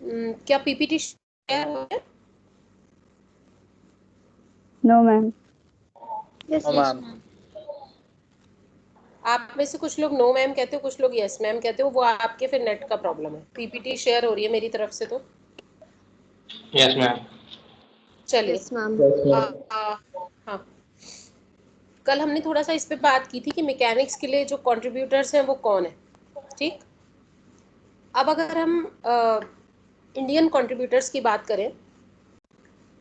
क्या PPT share हो गया? No ma'am. Yes ma'am. आप में से कुछ लोग नो मैम कहते हो, कुछ लोग यस मैम कहते हो, वो आपके फिर नेट का प्रॉब्लम है। पीपीटी शेयर हो रही है मेरी तरफ से तो। Yes ma'am. चलिए। Yes ma'am. हाँ, कल हमने थोड़ा सा इस पे बात की थी कि मैकेनिक्स के लिए जो कंट्रीब्यूटर्स हैं वो कौन है। ठीक, अब अगर हम इंडियन कंट्रीब्यूटर्स की बात करें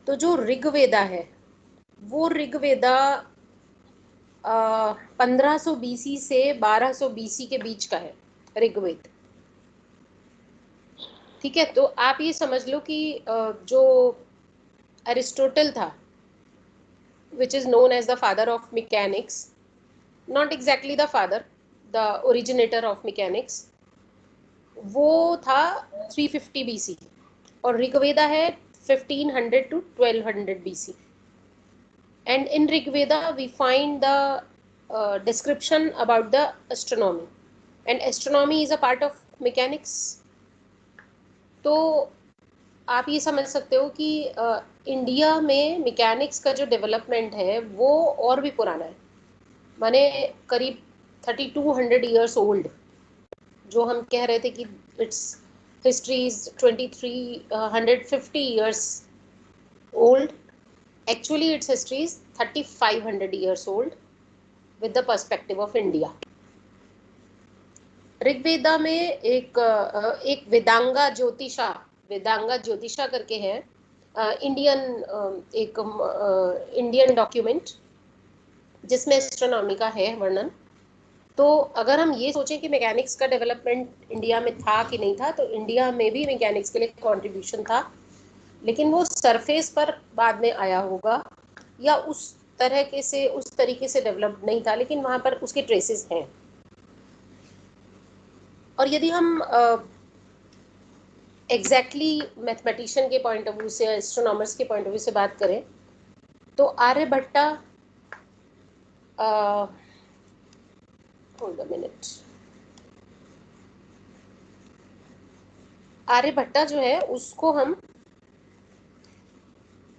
तो जो ऋग्वेदा है वो ऋग्वेदा 1500 बीसी से 1200 बीसी के बीच का है ऋग्वेद। ठीक है, तो आप ये समझ लो कि जो अरिस्टोटल था, which is known as the father of mechanics, not exactly the father, the originator of mechanics, वो था 350 बीसी और ऋग्वेदा है 1500 to 1200 BC. And in Rigveda we find the description about the astronomy, and astronomy is a part of mechanics. तो आप ये समझ सकते हो कि इंडिया में मैकेनिक्स का जो डेवलपमेंट है वो और भी पुराना है, माने करीब 3200 ईयर्स ओल्ड। जो हम कह रहे थे कि it's history is 2350 years old, actually its history is 3500 years old with the perspective of India. Rigveda में एक वेदांगा ज्योतिषा करके है, इंडियन एक इंडियन डॉक्यूमेंट जिसमें एस्ट्रोनॉमी का है वर्णन। तो अगर हम ये सोचें कि मैकेनिक्स का डेवलपमेंट इंडिया में था कि नहीं था, तो इंडिया में भी मैकेनिक्स के लिए कंट्रीब्यूशन था, लेकिन वो सरफेस पर बाद में आया होगा या उस तरीके से डेवलप नहीं था, लेकिन वहां पर उसके ट्रेसेस हैं। और यदि हम एग्जैक्टली मैथमेटिशियन के पॉइंट ऑफ व्यू से, एस्ट्रोनॉमर्स के पॉइंट ऑफ व्यू से बात करें तो Aryabhata, hold a minute, Aryabhata जो है उसको हम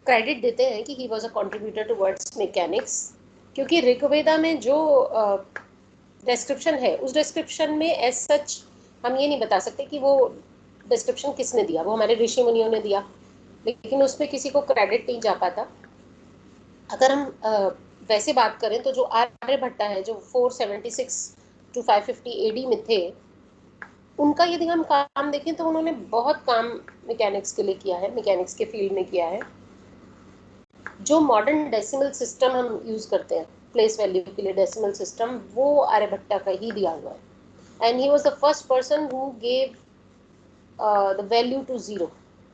क्रेडिट देते हैं कि he was a contributor towards mechanics, क्योंकि ऋग्वेदा में जो डिस्क्रिप्शन है उस डिस्क्रिप्शन में एज सच हम ये नहीं बता सकते कि वो डिस्क्रिप्शन किसने दिया, वो हमारे ऋषि मुनियों ने दिया, लेकिन उसमें किसी को क्रेडिट नहीं जा पाता। अगर हम वैसे बात करें तो जो आर्यभट्टा है जो 476 to 550 एडी में थे, उनका यदि हम काम देखें तो उन्होंने बहुत काम मैकेनिक्स के लिए किया है, मैकेनिक्स के फील्ड में किया है। जो मॉडर्न डेसिमल सिस्टम हम यूज करते हैं प्लेस वैल्यू के लिए, डेसिमल सिस्टम, वो आर्यभट्टा का ही दिया हुआ है। And he was the first person who gave the value to zero.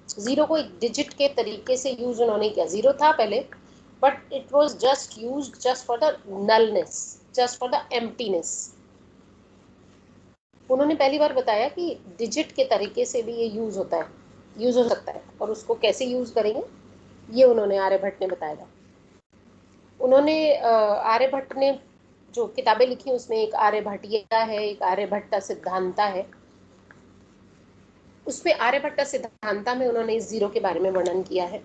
Zero को एक डिजिट के तरीके से यूज उन्होंने किया। जीरो था पहले, but it was just used just for the nullness, just for the emptiness. उन्होंने पहली बार बताया कि डिजिट के तरीके से भी ये यूज होता है, यूज हो सकता है, और उसको कैसे यूज करेंगे ये उन्होंने आर्यभट्ट ने बताया था। उन्होंने आर्यभट्ट ने जो किताबें लिखी उसमें एक आर्यभट्टिया है, एक आर्यभट्टा सिद्धांता है। उसमें आर्यभट्टा सिद्धांता में उन्होंने इस जीरो के बारे में वर्णन किया है।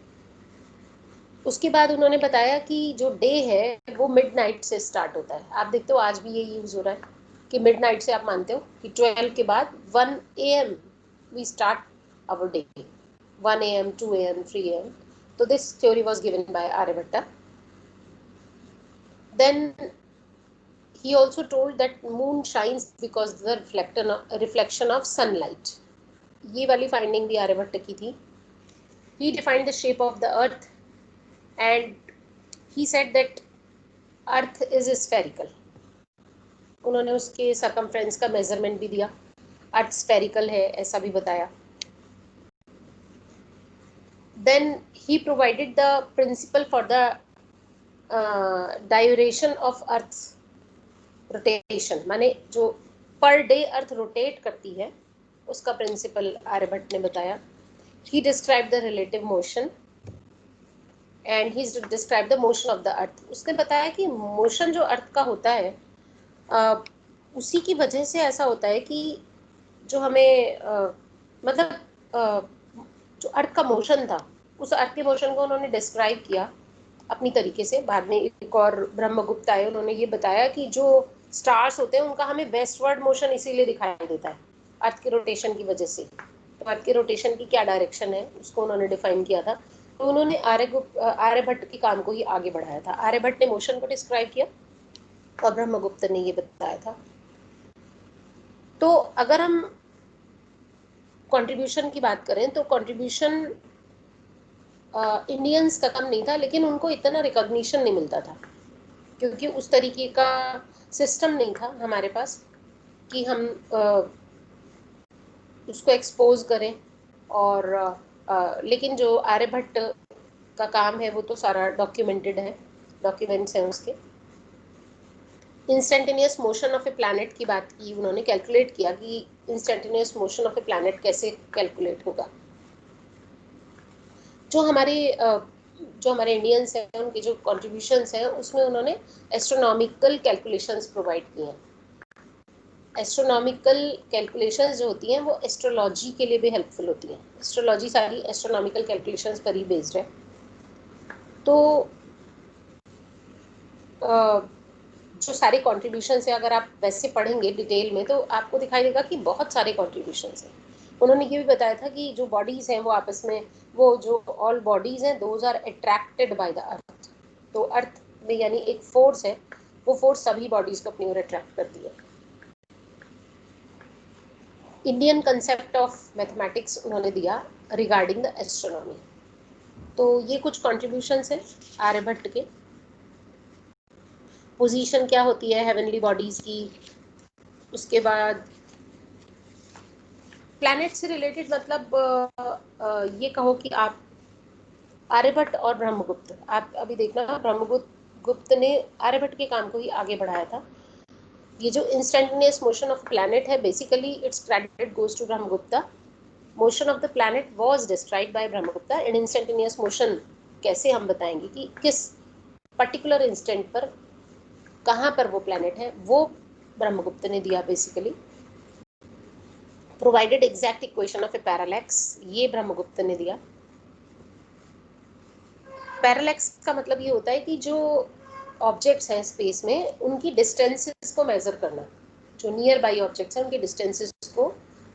उसके बाद उन्होंने बताया कि जो डे है वो मिडनाइट से स्टार्ट होता है। आप देखते हो आज भी ये यूज हो रहा है कि मिडनाइट से आप मानते हो कि 12 के बाद 1 AM we start our day, 1 AM, 2 AM, 3 AM. So this theory was given by Aryabhatta. Then he also told that moon shines because the reflection of sunlight. ये वाली finding भी आर्यभट्ट की थी. He defined the shape of the earth and he said that earth is spherical. उन्होंने उसके circumference का measurement भी दिया, earth spherical है ऐसा भी बताया. Then he provided the principle for the duration of earth's rotation, माने जो पर डे अर्थ रोटेट करती है उसका प्रिंसिपल आर्यभट्ट ने बताया. He described the relative motion and he described the motion of the earth. उसने बताया कि मोशन जो अर्थ का होता है उसी की वजह से ऐसा होता है कि जो हमें मतलब जो अर्थ का मोशन था, उस अर्थ के मोशन को उन्होंने डिस्क्राइब किया अपनी तरीके से। बाद में एक और ब्रह्मगुप्त आए, उन्होंने ये बताया कि जो स्टार्स होते हैं उनका हमें वेस्टवर्ड मोशन इसीलिए दिखाई देता है अर्थ के रोटेशन की वजह से। तो अर्थ के रोटेशन की क्या डायरेक्शन है उसको उन्होंने डिफाइन किया था। तो उन्होंने आर्यभट्ट के काम को ही आगे बढ़ाया था। आर्यभट्ट ने मोशन को डिस्क्राइब किया और ब्रह्मगुप्त ने ये बताया था। तो अगर हम कंट्रीब्यूशन की बात करें तो कंट्रीब्यूशन इंडियंस का कम नहीं था, लेकिन उनको इतना रिकॉग्निशन नहीं मिलता था क्योंकि उस तरीके का सिस्टम नहीं था हमारे पास कि हम उसको एक्सपोज करें। और लेकिन जो आर्यभट्ट का काम है वो तो सारा डॉक्यूमेंटेड है, डॉक्यूमेंट्स हैं उसके। Instantaneous motion of A planet की बात की उन्होंने, कैलकुलेट किया कि instantaneous motion of A planet कैसे कैलकुलेट होगा। जो हमारे इंडियंस हैं उनके जो कॉन्ट्रीब्यूशंस हैं उसमें उन्होंने एस्ट्रोनॉमिकल कैलकुलेशंस प्रोवाइड किए हैं। एस्ट्रोनॉमिकल कैलकुलेशंस जो होती हैं वो एस्ट्रोलॉजी के लिए भी हेल्पफुल होती हैं। एस्ट्रोलॉजी सारी एस्ट्रोनॉमिकल कैलकुलेशंस पर ही बेस्ड है। तो जो सारे कॉन्ट्रीब्यूशंस है अगर आप वैसे पढ़ेंगे डिटेल में तो आपको दिखाई देगा कि बहुत सारे कॉन्ट्रीब्यूशंस हैं। उन्होंने ये भी बताया था कि जो बॉडीज हैं वो आपस में, वो जो ऑल बॉडीज हैं those are attracted by the earth. तो अर्थ में यानी एक फोर्स है, वो फोर्स सभी बॉडीज को अपनी ओर अट्रैक्ट करती है। इंडियन कंसेप्ट ऑफ मैथमेटिक्स उन्होंने दिया रिगार्डिंग द एस्ट्रोनॉमी। तो ये कुछ कॉन्ट्रीब्यूशंस हैं आर्यभट्ट के। पोजीशन क्या होती है हेवनली बॉडीज की, उसके बाद प्लैनेट से रिलेटेड, मतलब ये कहो कि आप आर्यभट्ट और ब्रह्मगुप्त, आप अभी देखना ब्रह्मगुप्त ने आर्यभट्ट के काम को ही आगे बढ़ाया था। ये जो इंस्टेंटेनियस मोशन ऑफ प्लैनेट है basically it's credit goes to Brahmagupta. Motion of the planet was described by Brahmagupta and instantaneous motion कैसे हम बताएंगे कि किस पर्टिकुलर इंस्टेंट पर कहाँ पर वो प्लैनेट है, वो ब्रह्मगुप्त ने दिया basically. Provided exact equation of A parallax, ये ब्रह्मगुप्त ने दिया। पैरालैक्स का मतलब ये होता है कि जो ऑब्जेक्ट्स हैं स्पेस में उनकी डिस्टेंसेस को मेजर करना, जो नियर बाई ऑब्जेक्ट्स हैं उनकी डिस्टेंसेस को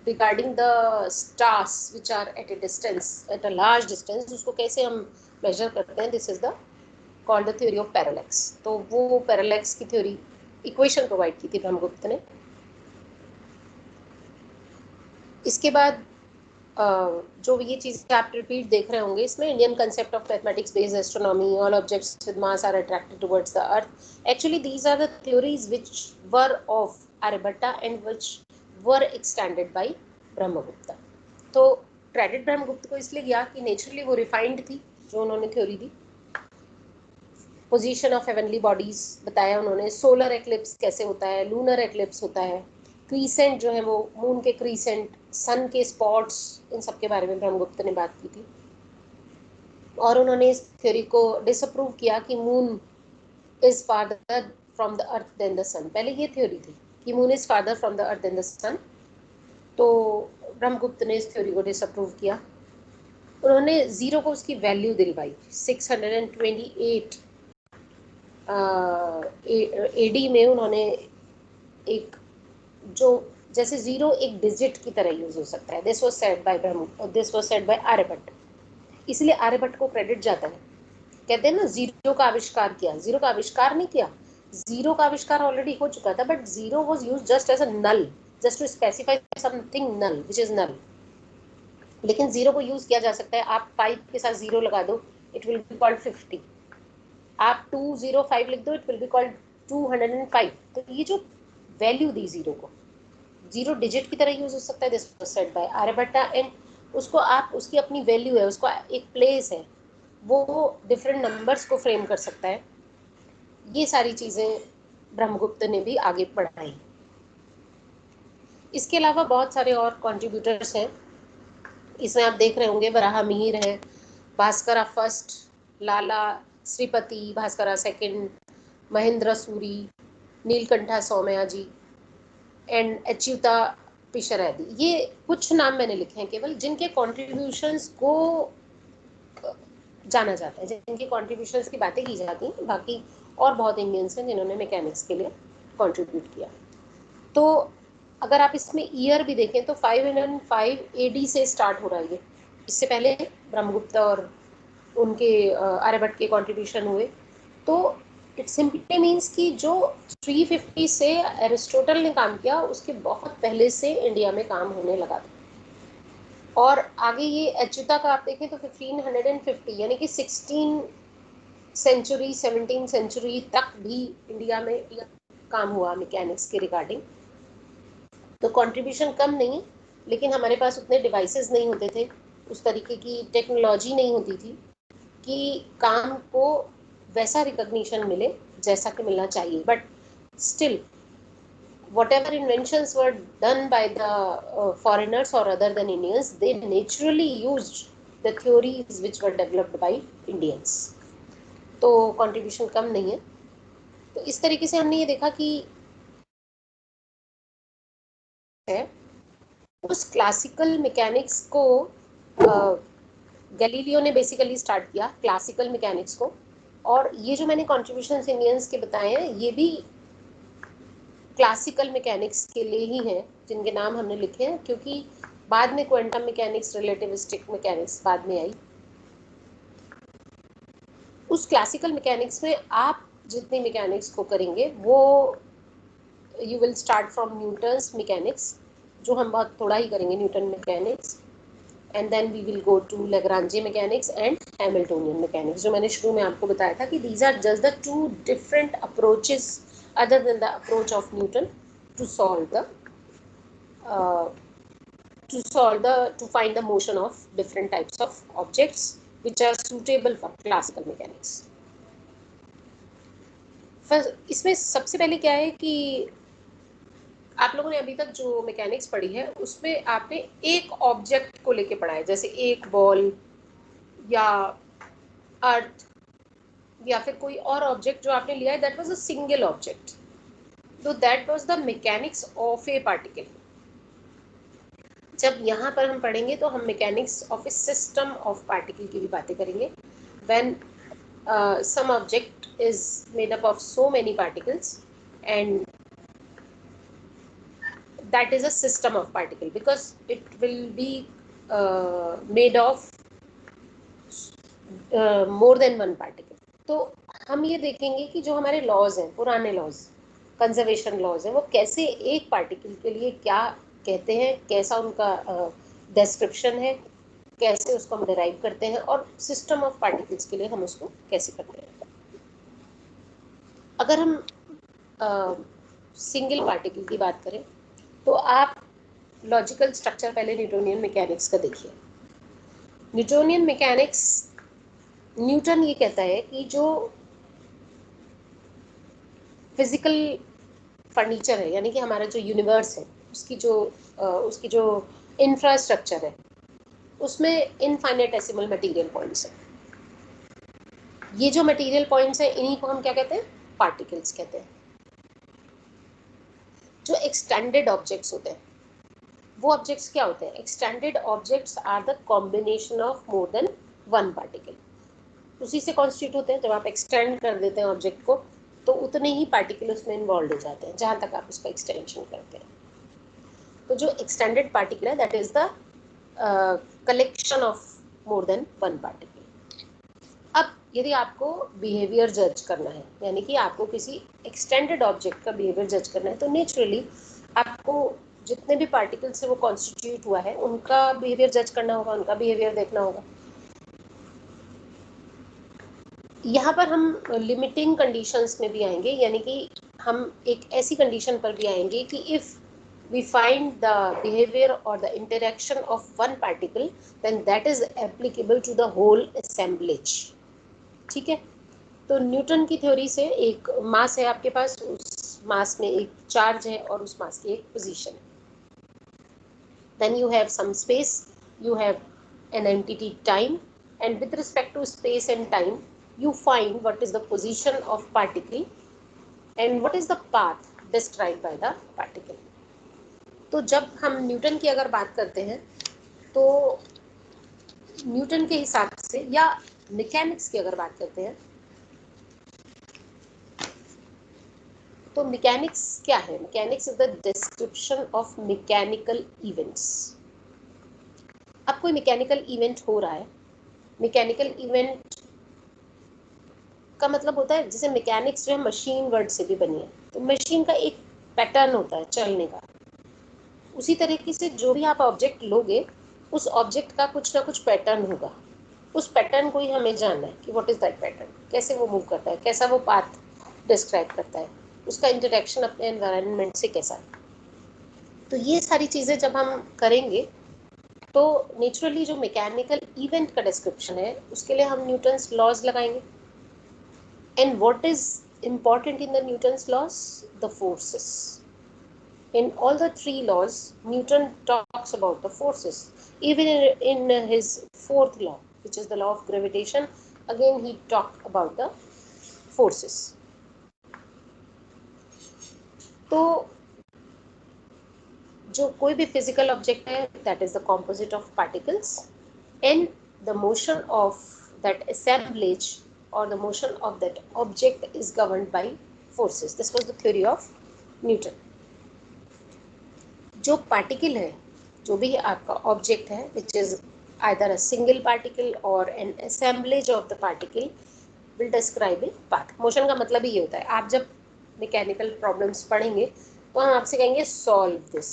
regarding the stars which are at a distance, at a large distance, उसको कैसे हम मेजर करते हैं, this is the called the theory of parallax. तो वो पैरालैक्स की थ्योरी इक्वेशन प्रोवाइड की थी ब्रह्मगुप्त ने। इसके बाद जो ये चीज़ें आप रिपीट देख रहे होंगे इसमें, Indian concept of mathematics based astronomy, all objects with mass are attracted towards the earth. Actually these are the theories which were of Aryabhata and which were extended by Brahmagupta. तो क्रेडिट ब्रह्मगुप्त को इसलिए गया कि नेचुरली वो रिफाइंड थी जो उन्होंने theory the. Position of heavenly bodies बताया उन्होंने, सोलर एक्लिप्स कैसे होता है, लूनर एक्लिप्स होता है, क्रीसेंट जो है वो मून के क्रीसेंट, सन के स्पॉट्स, इन सब के बारे में ब्रह्मगुप्त ने बात की थी। और उन्होंने इस थ्योरी को डिसअप्रूव किया कि moon is farther from the earth than the sun. पहले ये थ्योरी थी कि moon is farther from the earth than the sun, तो ब्रह्मगुप्त ने इस थ्योरी को डिसअप्रूव किया। उन्होंने जीरो को उसकी वैल्यू दिलवाई। 628 एडी में उन्होंने एक, जो जैसे जीरो एक डिजिट की तरह यूज हो सकता है, this was said by Aryabhata. इसलिए आर्यभट्ट को क्रेडिट जाता है। कहते हैं ना जीरो का आविष्कार किया, जीरो का आविष्कार नहीं किया, जीरो का आविष्कार ऑलरेडी हो चुका था, but zero was used just as a null, just to specify something null which is null. लेकिन जीरो को यूज किया जा सकता है। आप 5 के साथ जीरो लगा दो, इट विल बी कॉल्ड 50। आप 205 लिख दो, इट विल बी कॉल्ड 205। तो ये जो वैल्यू दी जीरो को, जीरो डिजिट की तरह यूज हो सकता है, this was said by Aryabhata. And उसको आप, उसकी अपनी वैल्यू है, उसको एक प्लेस है, वो डिफरेंट नंबर्स को फ्रेम कर सकता है। ये सारी चीज़ें ब्रह्मगुप्त ने भी आगे बढ़ाई। इसके अलावा बहुत सारे और कॉन्ट्रीब्यूटर्स हैं। इसमें आप देख रहे होंगे वराह मिहिर है, Bhaskara first, Lala Shripati, Bhaskara second, Mahendra Suri, Neelakantha Somayaji, and Achyuta Pisharadi, ये कुछ नाम मैंने लिखे हैं केवल, जिनके कॉन्ट्रीब्यूशंस को जाना जाता है, जिनके कॉन्ट्रीब्यूशंस की बातें की जाती हैं। बाकी और बहुत इंडियंस हैं जिन्होंने मैकेनिक्स के लिए कॉन्ट्रीब्यूट किया। तो अगर आप इसमें ईयर भी देखें तो 505 AD से स्टार्ट हो रहा है ये। इससे पहले ब्रह्मगुप्त और उनके आर्यभट्ट के कॉन्ट्रीब्यूशन हुए। तो इट सिंपली मीन्स कि जो 350 से एरिस्टोटल ने काम किया, उसके बहुत पहले से इंडिया में काम होने लगा था। और आगे ये अच्युता का आप देखें तो 1550 यानी कि 16 सेंचुरी 17 सेंचुरी तक भी इंडिया में काम हुआ मैकेनिक्स के रिगार्डिंग। तो कंट्रीब्यूशन कम नहीं है, लेकिन हमारे पास उतने डिवाइसेस नहीं होते थे, उस तरीके की टेक्नोलॉजी नहीं होती थी कि काम को वैसा रिकॉग्निशन मिले जैसा कि मिलना चाहिए। But still whatever inventions were done by the foreigners or other than Indians, they naturally used the theories which were developed by Indians. तो कंट्रीब्यूशन कम नहीं है। तो इस तरीके से हमने ये देखा कि है उस क्लासिकल मैकेनिक्स को गैलीलियो ने बेसिकली स्टार्ट किया, क्लासिकल मैकेनिक्स को। और ये जो मैंने कॉन्ट्रीब्यूशन इंडियंस के बताए हैं, ये भी क्लासिकल मैकेनिक्स के लिए ही हैं, जिनके नाम हमने लिखे हैं, क्योंकि बाद में क्वांटम मैकेनिक्स, रिलेटिविस्टिक मैकेनिक्स बाद में आई। उस क्लासिकल मैकेनिक्स में आप जितनी मैकेनिक्स को करेंगे वो you will start from Newton's mechanics, जो हम बहुत थोड़ा ही करेंगे, Newton mechanics, and then we will go to Lagrange mechanics and Hamiltonian mechanics, जो मैंने शुरू में आपको बताया था कि these are just the two different approaches other than the approach of Newton to find the motion of different types of objects which are suitable for classical mechanics. first इसमें सबसे पहले क्या है कि आप लोगों ने अभी तक जो मैकेनिक्स पढ़ी है उसमें आपने एक ऑब्जेक्ट को लेके पढ़ा है, जैसे एक बॉल या अर्थ या फिर कोई और ऑब्जेक्ट जो आपने लिया है, that was a single object. तो that was the mechanics of a particle. जब यहाँ पर हम पढ़ेंगे तो हम mechanics of a system of particle की भी बातें करेंगे। When some object is made up of so many particles and that is a system of particle because it will be made of more than one particle. तो हम ये देखेंगे कि जो हमारे लॉज हैं, पुराने लॉज, कंजर्वेशन लॉज हैं, वो कैसे एक पार्टिकल के लिए क्या कहते हैं, कैसा उनका डिस्क्रिप्शन है, कैसे उसको हम डिराइव करते हैं, और सिस्टम ऑफ पार्टिकल्स के लिए हम उसको कैसे करते हैं। अगर हम सिंगल पार्टिकल की बात करें तो आप लॉजिकल स्ट्रक्चर पहले न्यूटोनियन मैकेनिक्स का देखिए। न्यूटोनियन मैकेनिक्स, न्यूटन ये कहता है कि जो फिजिकल फर्नीचर है, यानी कि हमारा जो यूनिवर्स है, उसकी जो इंफ्रास्ट्रक्चर है, उसमें इनफाइनेटेसिमल मटेरियल पॉइंट्स हैं। ये जो मटेरियल पॉइंट्स हैं, इन्हीं को हम क्या कहते हैं? पार्टिकल्स कहते हैं। जो एक्सटेंडेड ऑब्जेक्ट्स होते हैं, वो ऑब्जेक्ट्स क्या होते हैं? Extended objects are the combination of more than one particle. उसी से कॉन्स्टिट्यूट होते हैं। जब आप एक्सटेंड कर देते हैं ऑब्जेक्ट को, तो उतने ही पार्टिकल उसमें इन्वॉल्व हो जाते हैं जहाँ तक आप उसका एक्सटेंशन करते हैं। तो जो एक्सटेंडेड पार्टिकल है, that is the collection of more than one particle. अब यदि आपको बिहेवियर जज करना है, यानी कि आपको किसी एक्सटेंडेड ऑब्जेक्ट का बिहेवियर जज करना है, तो नेचुरली आपको जितने भी पार्टिकल से वो कॉन्स्टिट्यूट हुआ है उनका बिहेवियर जज करना होगा, उनका बिहेवियर देखना होगा। यहाँ पर हम लिमिटिंग कंडीशंस में भी आएंगे, यानी कि हम एक ऐसी कंडीशन पर भी आएंगे कि if we find the behavior or the interaction of one particle, then that is applicable to the whole assemblage। ठीक है। तो न्यूटन की थ्योरी से एक मास है आपके पास, उस मास में एक चार्ज है और उस मास की एक पोजीशन है। then you have some space, you have an entity time, and with respect to space and time you find what is the position of particle and what is the path described by the particle। तो जब हम Newton की अगर बात करते हैं तो Newton के हिसाब से, या मैकेनिक्स की अगर बात करते हैं, तो मैकेनिक्स क्या है? Mechanics is the description of mechanical events. अब कोई मैकेनिकल इवेंट हो रहा है, मैकेनिकल इवेंट का मतलब होता है, जैसे मैकेनिक्स जो है मशीन वर्ड से भी बनी है, तो मशीन का एक पैटर्न होता है चलने का। उसी तरीके से जो भी आप ऑब्जेक्ट लोगे, उस ऑब्जेक्ट का कुछ ना कुछ पैटर्न होगा। उस पैटर्न को ही हमें जानना है कि व्हाट इज दैट पैटर्न, कैसे वो मूव करता है, कैसा वो पाथ डिस्क्राइब करता है, उसका इंटरेक्शन अपने एनवायरनमेंट से कैसा है। तो ये सारी चीज़ें जब हम करेंगे तो नेचुरली जो मैकेनिकल इवेंट का डिस्क्रिप्शन है उसके लिए हम न्यूटन्स लॉज लगाएंगे। And what is important in the Newton's laws? The forces. In all the three laws, Newton talks about the forces. Even in his fourth law, which is the law of gravitation, again he talked about the forces. तो जो कोई भी physical object है, that is the composite of particles, and the motion of that assemblage or the motion of that object is governed by forces. This was the theory of Newton. जो particle है, जो भी आपका object है, which is either a single particle और an assemblage of the particle, will describe a path. Motion का मतलब ही ये होता है, आप जब मैकेनिकल प्रॉब्लम्स पढ़ेंगे तो हम आपसे कहेंगे सॉल्व दिस।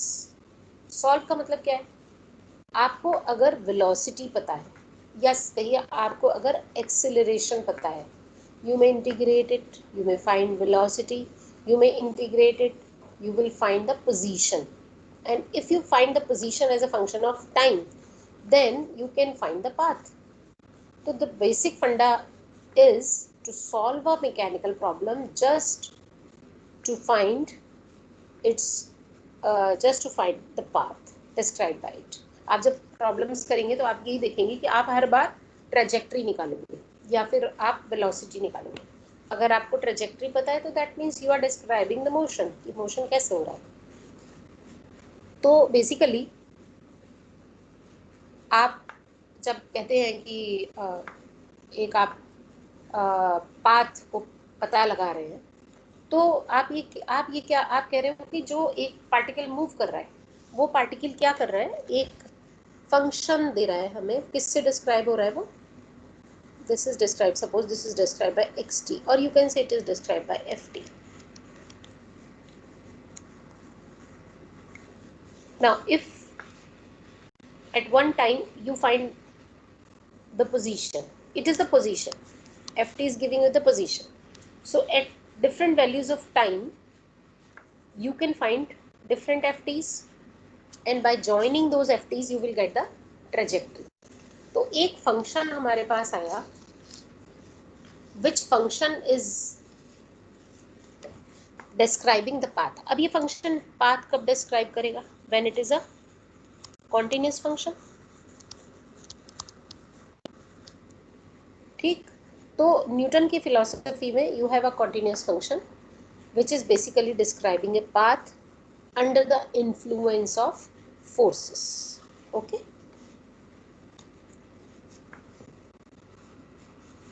सॉल्व का मतलब क्या है? आपको अगर वेलोसिटी पता है, या कहिए आपको अगर एक्सेलरेशन पता है, you may integrate it, you may find velocity, you may integrate it, you will find the position, and if you find the position as a function of time, then you can find the path. So the basic funda is to solve a mechanical problem just to find its just to find the path described by it. आप जब problems करेंगे तो आप यही देखेंगे कि आप हर बार trajectory निकालोगे या फिर आप वेलोसिटी निकालोगे। अगर आपको ट्रेजेक्ट्री पता है तो that means you are describing the motion, कि मोशन कैसे हो रहा है। तो बेसिकली आप जब कहते हैं कि एक आप पाथ को पता लगा रहे हैं, तो आप ये क्या आप कह रहे हो कि जो एक पार्टिकल मूव कर रहा है, वो पार्टिकल क्या कर रहा है? एक फंक्शन दे रहा है हमें। किससे डिस्क्राइब हो रहा है वो? this is described, suppose this is described by xt, or you can say it is described by ft. Now if at one time you find the position, it is the position, ft is giving you the position, so at different values of time you can find different ft's, and by joining those ft's you will get the trajectory. तो एक function हमारे पास आया, which function is describing the path. अब ये function path कब describe करेगा? when it is a continuous function. ठीक, तो न्यूटन की फिलॉसफी में you have a continuous function which is basically describing a path under the influence of forces. Okay,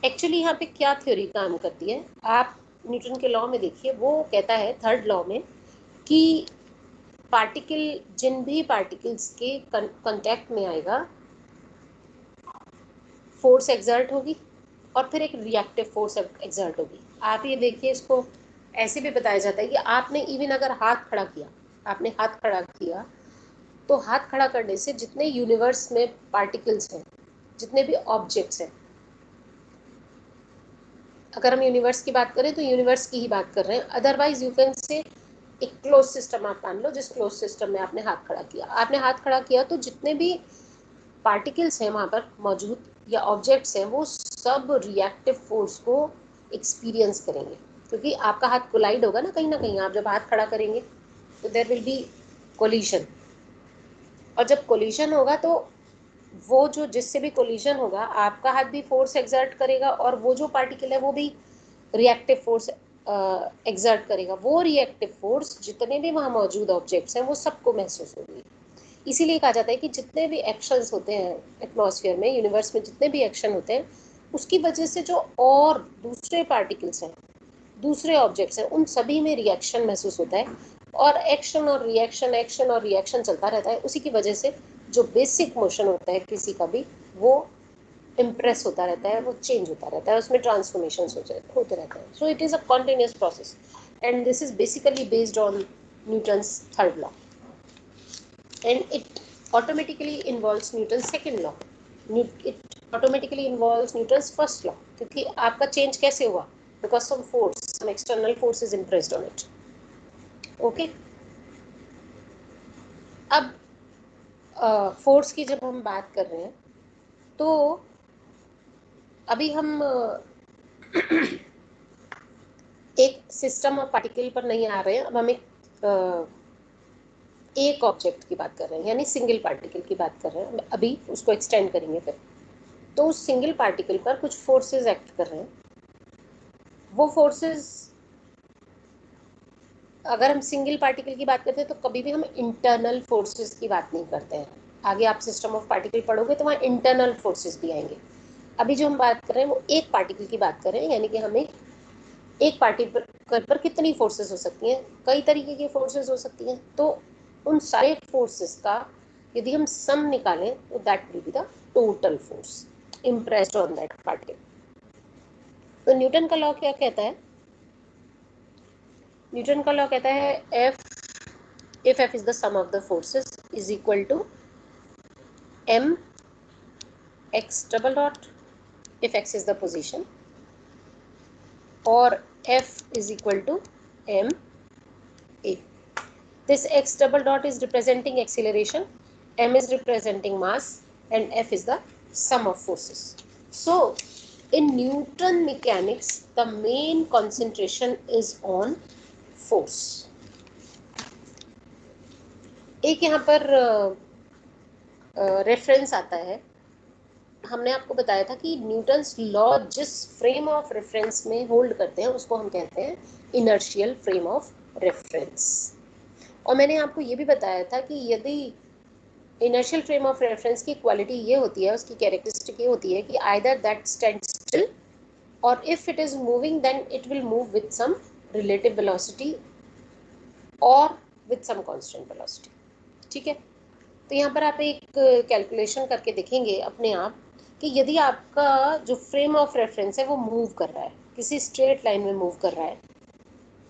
actually यहाँ पे क्या थ्योरी काम करती है? आप न्यूटन के लॉ में देखिए, वो कहता है थर्ड लॉ में कि पार्टिकल, जिन भी पार्टिकल्स के कांटेक्ट में आएगा, फोर्स एक्सर्ट होगी और फिर एक रिएक्टिव फोर्स एक्सर्ट होगी. आप ये देखिए, इसको ऐसे भी बताया जाता है कि आपने इवन अगर हाथ खड़ा किया, आपने हाथ खड़ा किया, तो हाथ खड़ा करने से जितने यूनिवर्स में पार्टिकल्स हैं, जितने भी ऑब्जेक्ट्स हैं, अगर हम यूनिवर्स की बात करें तो यूनिवर्स की ही बात कर रहे हैं, अदरवाइज यू कैन से एक क्लोज सिस्टम आप मान लो, जिस क्लोज सिस्टम में आपने हाथ खड़ा किया, आपने हाथ खड़ा किया तो जितने भी पार्टिकल्स हैं वहाँ पर मौजूद या ऑब्जेक्ट्स हैं, वो सब रिएक्टिव फोर्स को एक्सपीरियंस करेंगे, क्योंकि आपका हाथ कोलाइड होगा ना कहीं आप जब हाथ खड़ा करेंगे तो देयर विल बी कोलिशन, और जब कोलिशन होगा तो वो जो जिससे भी कोलिशन होगा, आपका हाथ भी फोर्स एक्सर्ट करेगा और वो जो पार्टिकल है वो भी रिएक्टिव फोर्स एग्जर्ट करेगा, वो रिएक्टिव फोर्स जितने भी वहाँ मौजूद ऑब्जेक्ट्स हैं वो सबको महसूस होगी। इसीलिए कहा जाता है कि जितने भी एक्शंस होते हैं एटमॉस्फेयर में, यूनिवर्स में जितने भी एक्शन होते हैं, उसकी वजह से जो और दूसरे पार्टिकल्स हैं, दूसरे ऑब्जेक्ट्स हैं, उन सभी में रिएक्शन महसूस होता है, और एक्शन और रिएक्शन चलता रहता है। उसी की वजह से जो बेसिक मोशन होता है किसी का भी, वो इम्प्रेस होता रहता है, वो चेंज होता रहता है, उसमें ट्रांसफॉर्मेशन होते रहते हैं। So it is a continuous process, and this is basically based on Newton's third law, and it automatically involves Newton's second law. It automatically involves Newton's first law, क्योंकि आपका चेंज कैसे हुआ? Because some force, some external force is impressed on it. Okay? अब force की जब हम बात कर रहे हैं, तो अभी हम एक सिस्टम ऑफ पार्टिकल पर नहीं आ रहे हैं। अब हम एक ऑब्जेक्ट की बात कर रहे हैं, यानी सिंगल पार्टिकल की बात कर रहे हैं। अभी उसको एक्सटेंड करेंगे फिर। तो उस सिंगल पार्टिकल पर कुछ फोर्सेस एक्ट कर रहे हैं। वो फोर्सेस, अगर हम सिंगल पार्टिकल की बात करते हैं तो कभी भी हम इंटरनल फोर्सेस की बात नहीं करते हैं। आगे आप सिस्टम ऑफ पार्टिकल पढ़ोगे तो वहाँ इंटरनल फोर्सेस भी आएंगे। अभी जो हम बात कर रहे हैं वो एक पार्टिकल की बात कर रहे हैं, यानी कि हमें एक पार्टिकल पर कितनी फोर्सेस हो सकती हैं, कई तरीके की फोर्सेस हो सकती हैं। तो उन सारे फोर्सेस का यदि हम सम निकालें तो that will be the total force impressed on that particle. तो न्यूटन का लॉ क्या कहता है? न्यूटन का लॉ कहता है if F is the sum of the forces is equal to m x double dot if x is the position, or F is equal to m a. This x double dot is representing acceleration, m is representing mass, and F is the sum of forces. So in Newton mechanics the main concentration is on force. एक यहाँ पर reference आता है। हमने आपको बताया था कि न्यूटन्स लॉ जिस फ्रेम ऑफ रेफरेंस में होल्ड करते हैं उसको हम कहते हैं इनर्शियल फ्रेम ऑफ रेफरेंस। और मैंने आपको ये भी बताया था कि यदि इनर्शियल फ्रेम ऑफ रेफरेंस की क्वालिटी ये होती है, उसकी कैरेक्टरिस्टिक ये होती है कि आइदर दैट स्टैंड स्टिल, और if it is moving then it will move with some relative velocity और विद सम कांस्टेंट वेलोसिटी। ठीक है? तो यहाँ पर आप एक कैलकुलेशन करके देखेंगे अपने आप कि यदि आपका जो फ्रेम ऑफ रेफरेंस है वो मूव कर रहा है, किसी स्ट्रेट लाइन में मूव कर रहा है,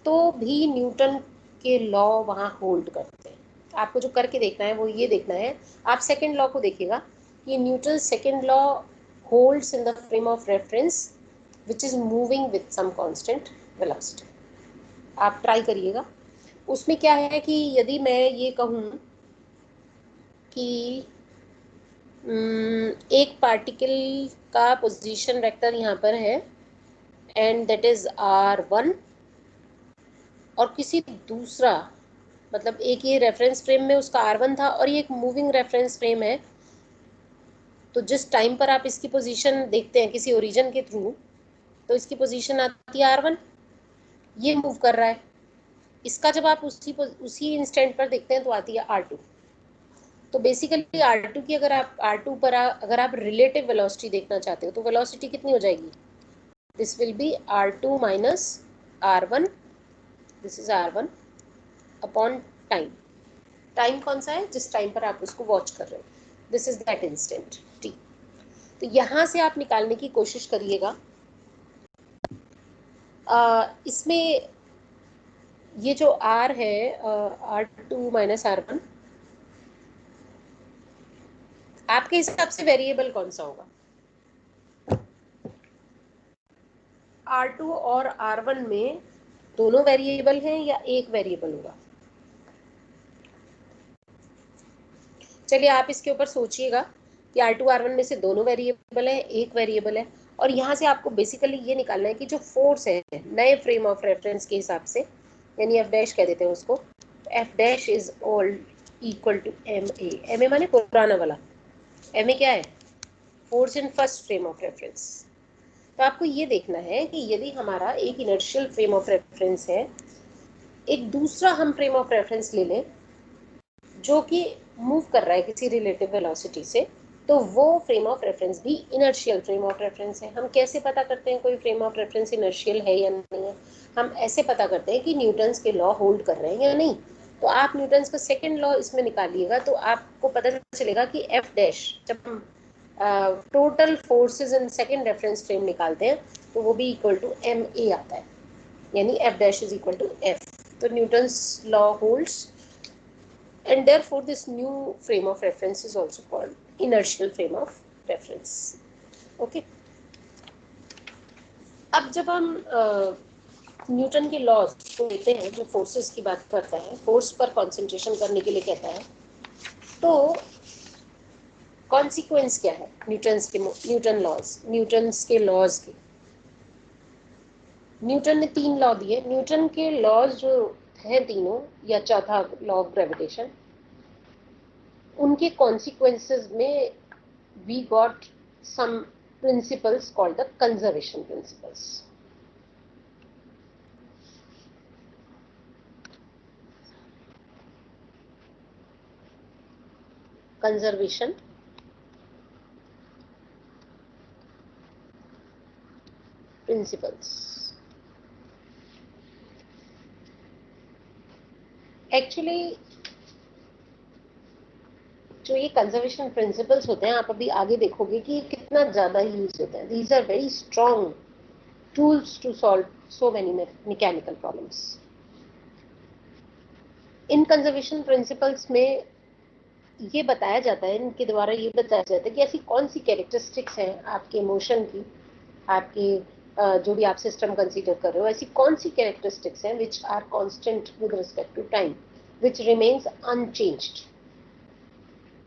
तो भी न्यूटन के लॉ वहाँ होल्ड करते हैं। आपको जो करके देखना है वो ये देखना है, आप सेकेंड लॉ को देखिएगा कि Newton second law holds in the frame of reference which is moving with some constant velocity. आप ट्राई करिएगा। उसमें क्या है कि यदि मैं ये कहूँ कि एक पार्टिकल का पोजीशन वेक्टर यहाँ पर है एंड दैट इज r1, और किसी दूसरा, मतलब एक ये रेफरेंस फ्रेम में उसका r1 था और ये एक मूविंग रेफरेंस फ्रेम है, तो जिस टाइम पर आप इसकी पोजीशन देखते हैं किसी ओरिजिन के थ्रू, तो इसकी पोजीशन आती है r1, ये मूव कर रहा है। इसका जब आप उसी इंस्टेंट पर देखते हैं तो आती है r2। तो बेसिकली r2 की R2 पर अगर आप रिलेटिव वेलोसिटी देखना चाहते हो तो वेलोसिटी कितनी हो जाएगी? This will be r2 minus r1, this is r1 upon time. Time कौन सा है? जिस टाइम पर आप उसको वॉच कर रहे हो, this is that instant t। तो यहाँ से आप निकालने की कोशिश करिएगा। इसमें ये जो r है, r2 माइनस r1, आपके हिसाब से वेरिएबल कौन सा होगा? R2 और R1 में दोनों वेरिएबल हैं या एक वेरिएबल होगा? चलिए आप इसके ऊपर सोचिएगा कि R2 R1 में से दोनों वेरिएबल है, एक वेरिएबल है, और यहाँ से आपको बेसिकली ये निकालना है कि जो फोर्स है नए फ्रेम ऑफ रेफरेंस के हिसाब से, यानी F डैश कह देते हैं उसको, F dash is all equal to MA। MA माने पुराना वाला। MA क्या है? Force in first frame of reference. तो आपको ये देखना है कि यदि हमारा एक इनर्शियल फ्रेम ऑफ रेफरेंस है, एक दूसरा हम फ्रेम ऑफ रेफरेंस ले लें जो कि मूव कर रहा है किसी रिलेटिव वेलोसिटी से, तो वो फ्रेम ऑफ रेफरेंस भी इनर्शियल फ्रेम ऑफ रेफरेंस है। हम कैसे पता करते हैं कोई फ्रेम ऑफ रेफरेंस इनर्शियल है या नहीं है? हम ऐसे पता करते हैं कि न्यूटन्स के लॉ होल्ड कर रहे हैं या नहीं। तो आप न्यूटन्स का सेकेंड लॉ इसमें निकालिएगा तो आपको पता चलेगा कि एफ डैश, जब हम total forces in second reference frame निकालते हैं तो वो भी इक्वल टू एम ए आता है, यानी F dash is equal to F. तो Newton's law holds, and therefore this new frame of reference is also called inertial frame of reference. Okay, अब जब हम न्यूटन के लॉज को लेते हैं जो फोर्सेस की बात करता है, फोर्स पर कंसंट्रेशन करने के लिए कहता है, तो कॉन्सिक्वेंस क्या है न्यूटन्स के लॉज के? न्यूटन ने 3 लॉ दिए। न्यूटन के लॉज जो हैं तीनों, या चौथा लॉ ऑफ ग्रेविटेशन, उनके कॉन्सिक्वेंसेस में we got some principles called the conservation principles. Conservation principles. Actually जो ये कंजर्वेशन प्रिंसिपल्स होते हैं, आप अभी आगे देखोगे कि कितना ज़्यादा यूज होते हैं। These are very strong tools to solve so many mechanical problems. इन कंजर्वेशन प्रिंसिपल्स में ये बताया जाता है, इनके द्वारा ये बताया जाता है कि ऐसी कौन सी कैरेक्टरिस्टिक्स हैं आपके इमोशन की, आपके जो भी आप सिस्टम कंसीडर कर रहे हो, ऐसी कौन सी कैरेक्टरिस्टिक्स हैं which are constant with respect to time, which remains unchanged.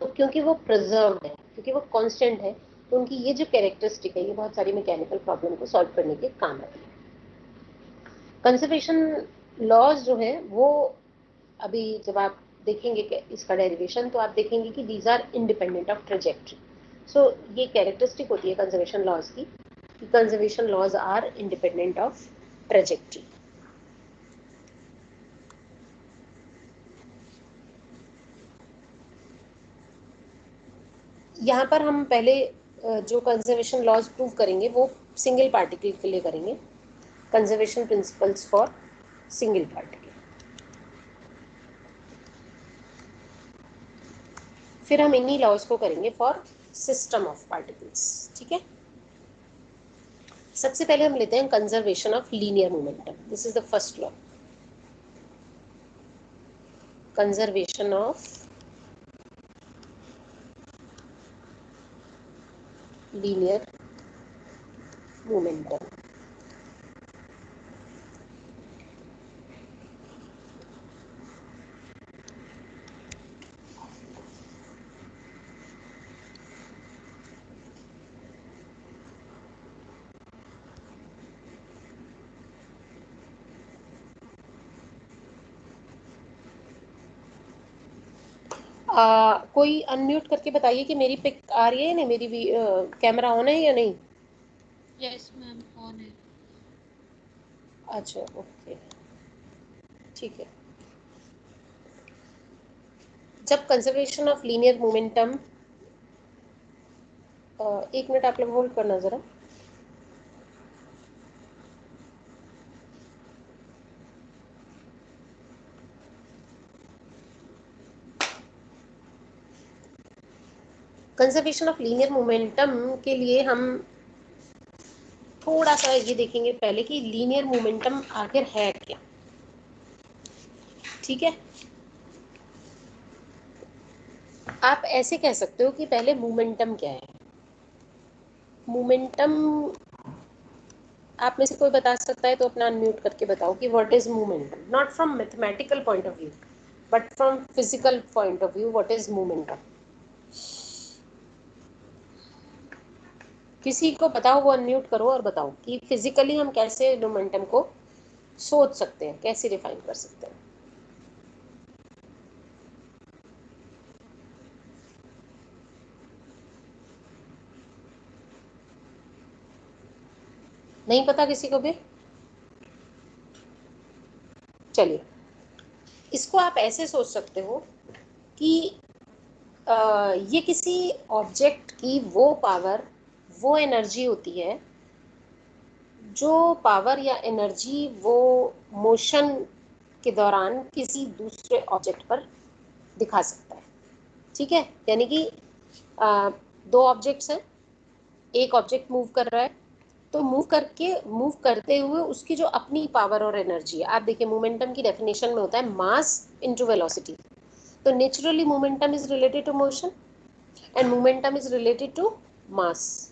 तो क्योंकि वो प्रिजर्व्ड है, क्योंकि वो कांस्टेंट है, तो उनकी ये जो कैरेक्टरिस्टिक है ये बहुत सारी मैकेनिकल प्रॉब्लम को सॉल्व करने के काम आती है। कंजर्वेशन लॉज जो है वो, अभी जब आप देखेंगे कि इसका डेरिवेशन, तो आप देखेंगे कि these are independent of trajectory. So ये कैरेक्टरिस्टिक होती है कंजर्वेशन लॉज की, कि conservation laws are independent of trajectory. यहाँ पर हम पहले जो कंजर्वेशन लॉज प्रूव करेंगे वो सिंगल पार्टिकल के लिए करेंगे, conservation principles for single particle. फिर हम इन्हीं लॉज को करेंगे फॉर सिस्टम ऑफ पार्टिकल्स। ठीक है, सबसे पहले हम लेते हैं conservation of linear momentum. This is the first law, conservation of linear momentum. कोई अनम्यूट करके बताइए कि मेरी पिक आ रही है या नहीं, मेरी भी कैमरा ऑन है या नहीं? यस मैम, ऑन है। अच्छा ओके, ठीक है। जब कंजर्वेशन ऑफ लीनियर मोमेंटम, एक मिनट आप लोग होल्ड करना जरा। कंजर्वेशन ऑफ लीनियर मोमेंटम के लिए हम थोड़ा सा ये देखेंगे पहले कि लीनियर मोमेंटम आखिर है क्या। ठीक है, आप ऐसे कह सकते हो कि पहले मोमेंटम क्या है। मोमेंटम, आप में से कोई बता सकता है तो अपना अनम्यूट करके बताओ कि what is momentum, not from mathematical point of view but from physical point of view, what is momentum. किसी को बताओ, वो अनम्यूट करो और बताओ कि फिजिकली हम कैसे मोमेंटम को सोच सकते हैं, कैसे डिफाइन कर सकते हैं। नहीं पता किसी को भी? चलिए, इसको आप ऐसे सोच सकते हो कि ये किसी ऑब्जेक्ट की वो पावर, वो एनर्जी होती है जो पावर या एनर्जी वो मोशन के दौरान किसी दूसरे ऑब्जेक्ट पर दिखा सकता है। ठीक है, यानी कि दो ऑब्जेक्ट्स हैं, एक ऑब्जेक्ट मूव कर रहा है, तो मूव करते हुए उसकी जो अपनी पावर और एनर्जी है, आप देखिए मोमेंटम की डेफिनेशन में होता है मास इनटू वेलोसिटी। तो naturally momentum is related to motion and momentum is related to mass.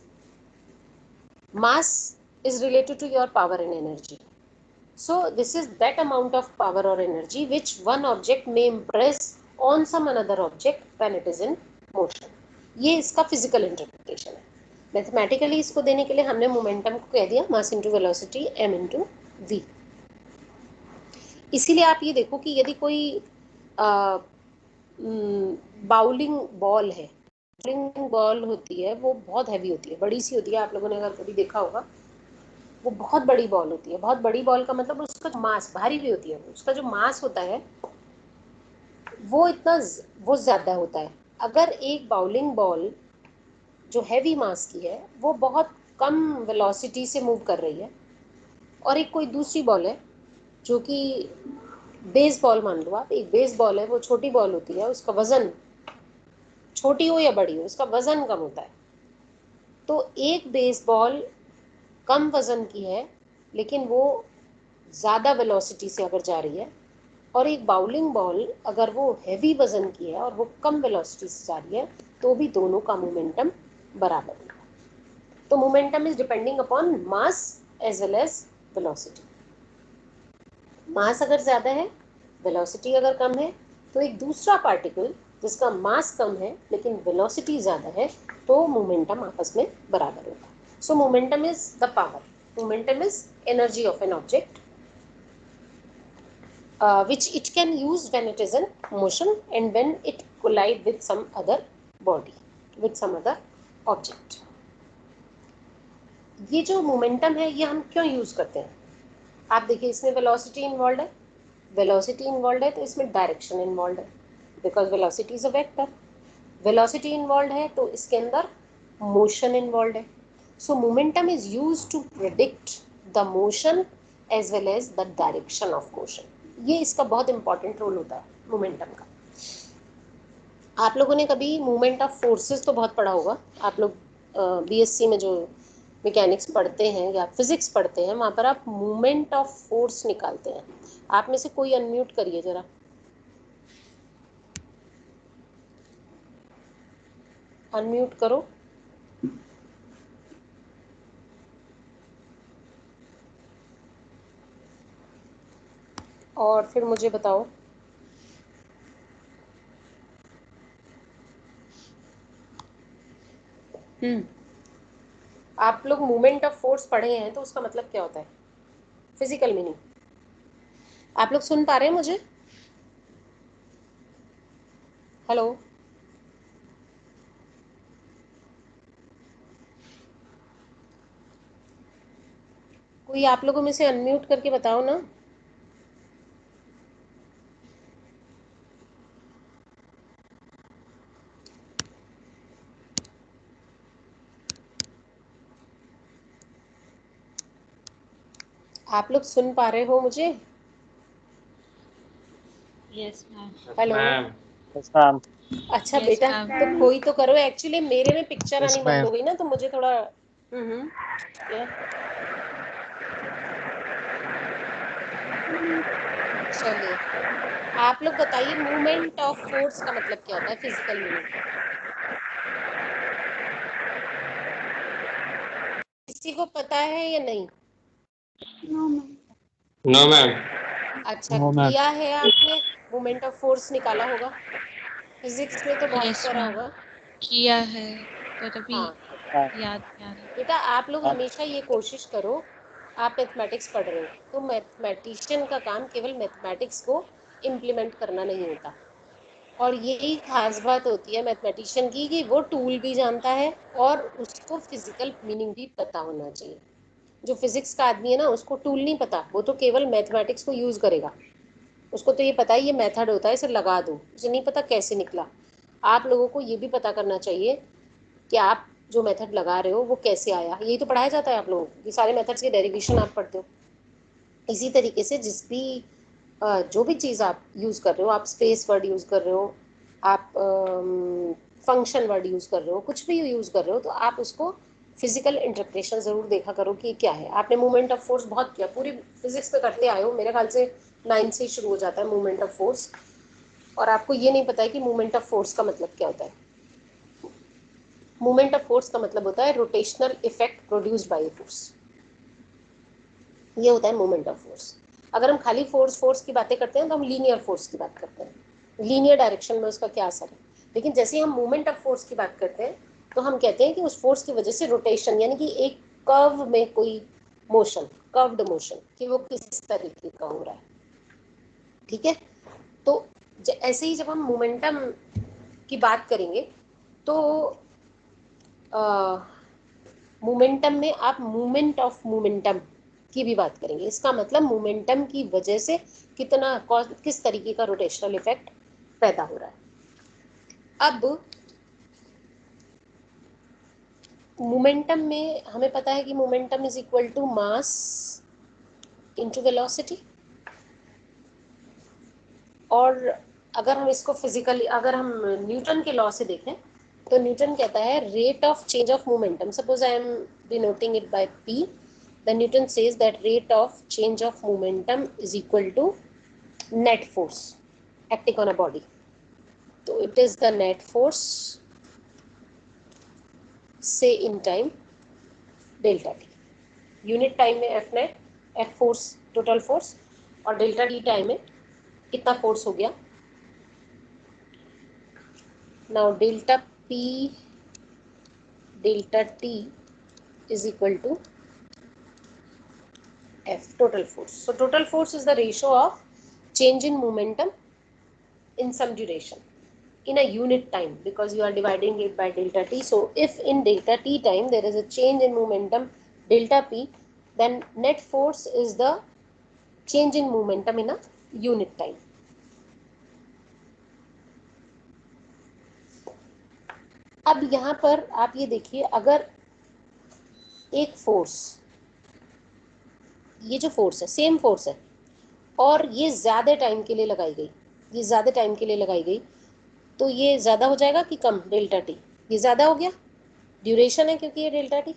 Mass is related to your power and energy. So this is that amount of power or energy which one object may impress on some another object when it is in motion. ये इसका physical interpretation है। Mathematically इसको देने के लिए हमने momentum को कह दिया mass into velocity m into v। इसीलिए आप ये देखो कि यदि कोई बाउलिंग बॉल है, बाउलिंग बॉल होती है वो बहुत हैवी होती है, बड़ी सी होती है, आप लोगों ने अगर कभी देखा होगा, वो बहुत बड़ी बॉल होती है। बहुत बड़ी बॉल का मतलब उसका मास भारी भी होती है, उसका जो मास होता है वो वो ज़्यादा होता है। अगर एक बाउलिंग बॉल जो हैवी मास की है वो बहुत कम वेलोसिटी से मूव कर रही है, और एक कोई दूसरी बॉल है जो कि बेस बॉल मान लो आप, एक बेस बॉल है, वो छोटी बॉल होती है, उसका वजन छोटी हो या बड़ी हो उसका वजन कम होता है। तो एक बेस बॉल कम वजन की है लेकिन वो ज़्यादा वेलोसिटी से अगर जा रही है, और एक बाउलिंग बॉल अगर वो हैवी वजन की है और वो कम वेलोसिटी से जा रही है, तो भी दोनों का मोमेंटम बराबर होगा। तो momentum is depending upon mass as well as velocity. Mass अगर ज़्यादा है, वेलोसिटी अगर कम है, तो एक दूसरा पार्टिकल जिसका मास कम है लेकिन वेलोसिटी ज़्यादा है, तो मोमेंटम आपस में बराबर होगा। सो momentum is the power, momentum is energy of an object which it can use when it is in motion and when it collide with some other body, with some other object. ये जो momentum है ये हम क्यों use करते हैं? आप देखिए इसमें वेलोसिटी इन्वॉल्व है, वेलोसिटी इन्वॉल्व है तो इसमें डायरेक्शन इन्वॉल्व है, because velocity is a vector. Velocity involve है तो इसके अंदर मोशन इन्वॉल्व है। So momentum is use to predict the motion as well as the direction of motion. ये इसका बहुत इंपॉर्टेंट रोल होता है मोमेंटम का। आप लोगों ने कभी मूवमेंट ऑफ फोर्सेस तो बहुत पढ़ा होगा, आप लोग बीएससी में जो मैकेनिक्स पढ़ते हैं या फिजिक्स पढ़ते हैं, वहाँ पर आप मूवमेंट ऑफ फोर्स निकालते हैं। आप में से कोई अनम्यूट करिए जरा। अनम्यूट करो। और फिर मुझे बताओ। आप लोग मूवमेंट ऑफ फोर्स पढ़े हैं तो उसका मतलब क्या होता है, फिजिकल मीनिंग? आप लोग सुन पा रहे हैं मुझे? हेलो, कोई आप लोगों में से अनम्यूट करके बताओ ना। आप लोग सुन पा रहे हो मुझे? Yes ma'am. Hello. Ma'am. Yes ma'am. अच्छा Yes, बेटा, ma'am. तो कोई तो करो। एक्चुअली मेरे में पिक्चर यस आनी बंद मैम। हो गई ना, तो मुझे थोड़ा क्या? चलिए, आप लोग बताइए मूवमेंट ऑफ फोर्स का मतलब क्या होता है, फिजिकल मीनिंग? किसी को पता है या नहीं? No ma'am. अच्छा, नो मैम। किया है आपने? मूवमेंट ऑफ फोर्स निकाला होगा, फिजिक्स में तो बहुत Yes, करा ma'am. होगा। किया है पर अभी हाँ याद नहीं आ रहा। बेटा, आप लोग हमेशा ये कोशिश करो, आप मैथमेटिक्स पढ़ रहे हो तो मैथमेटिशियन का काम केवल मैथमेटिक्स को इम्प्लीमेंट करना नहीं होता, और यही खास बात होती है मैथमेटिशियन की कि वो टूल भी जानता है और उसको फिजिकल मीनिंग भी पता होना चाहिए। जो फिजिक्स का आदमी है ना, उसको टूल नहीं पता, वो तो केवल मैथमेटिक्स को यूज करेगा। उसको तो ये पता है ये मेथड होता है, इसे लगा दो, उसे नहीं पता कैसे निकला। आप लोगों को ये भी पता करना चाहिए कि आप जो मेथड लगा रहे हो वो कैसे आया। यही तो पढ़ाया जाता है आप लोगों को, ये सारे मेथड्स के डेरिवेशन आप पढ़ते हो। इसी तरीके से जिस भी जो भी चीज़ आप यूज़ कर रहे हो, आप स्पेस वर्ड यूज़ कर रहे हो, आप फंक्शन वर्ड यूज़ कर रहे हो, कुछ भी यूज़ कर रहे हो, तो आप उसको फिजिकल इंटरप्रिटेशन ज़रूर देखा करो कि क्या है। आपने मूवमेंट ऑफ फोर्स बहुत किया, पूरी फिजिक्स पे करते आए हो, मेरे ख्याल से 9 से ही शुरू हो जाता है मूवमेंट ऑफ फोर्स, और आपको ये नहीं पता है कि मूवमेंट ऑफ फोर्स का मतलब क्या होता है। मूवमेंट ऑफ फोर्स का मतलब होता है rotational effect produced by force, ये होता है मूवमेंट ऑफ फोर्स। अगर हम खाली फोर्स की बातें करते हैं तो हम लीनियर फोर्स की बात करते हैं, लीनियर डायरेक्शन में उसका क्या असर है। लेकिन जैसे हम मूवमेंट ऑफ फोर्स की बात करते हैं तो हम कहते हैं कि उस फोर्स की वजह से रोटेशन, यानी कि एक कर्व में कोई मोशन, कर्व्ड मोशन, कि वो किस तरीके का हो रहा है। ठीक है, तो ऐसे ही जब हम मोमेंटम की बात करेंगे तो मोमेंटम में आप मूवमेंट ऑफ मोमेंटम की भी बात करेंगे। इसका मतलब मोमेंटम की वजह से किस तरीके का रोटेशनल इफेक्ट पैदा हो रहा है। अब मोमेंटम में हमें पता है कि momentum is equal to mass into velocity, और अगर हम इसको फिजिकली, अगर हम न्यूटन के लॉ से देखें तो न्यूटन कहता है rate of change of momentum, suppose I am denoting it by p, then Newton says that rate of change of momentum is equal to net force acting on a body. So it is the net force say in time delta t, unit time में f net, f force total force, और delta t time में कितना force हो गया। now delta p delta t is equal to f total force. So total force is the ratio of change in momentum in some duration in a unit time, because you are dividing it by delta t. So if in delta t time there is a change in momentum delta p, then net force is the change in momentum in a unit time. अब यहाँ पर आप ये देखिए, अगर एक force, ये जो फोर्स है सेम फोर्स है और ये ज़्यादा टाइम के लिए लगाई गई, ये ज़्यादा टाइम के लिए लगाई गई, तो ये ज़्यादा हो जाएगा कि कम, डेल्टा टी, ये ज़्यादा हो गया, ड्यूरेशन है क्योंकि ये डेल्टा टी।